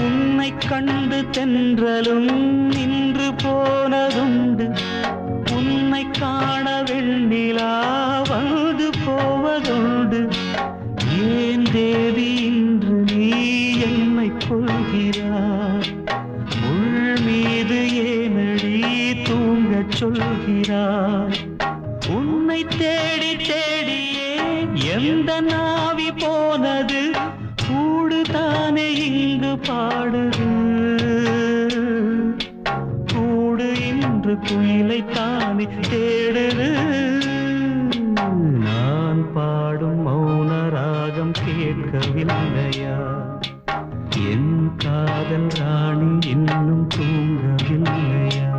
உன்னை கண்டு தென்றலும் நின்று போனதுண்டு உன்னை காண வெண்ணிலா வந்து போவதுண்டு ஏன் தேவி இன்று நீ என்னை கொள்கிறாய் முள் மீது ஏனடி தூங்கச் சொல்கிறாய் உன்னை தேடி தேடியே எந்த நாவி போனது கூடுதானே இங்கு பாடுது கூடு இன்று குயிலைத்தானே தேடுது நான் பாடும் மௌன ராகம் கேட்கவில்லையா என் காதல் ராணி இன்னும் தூங்கவில்லையா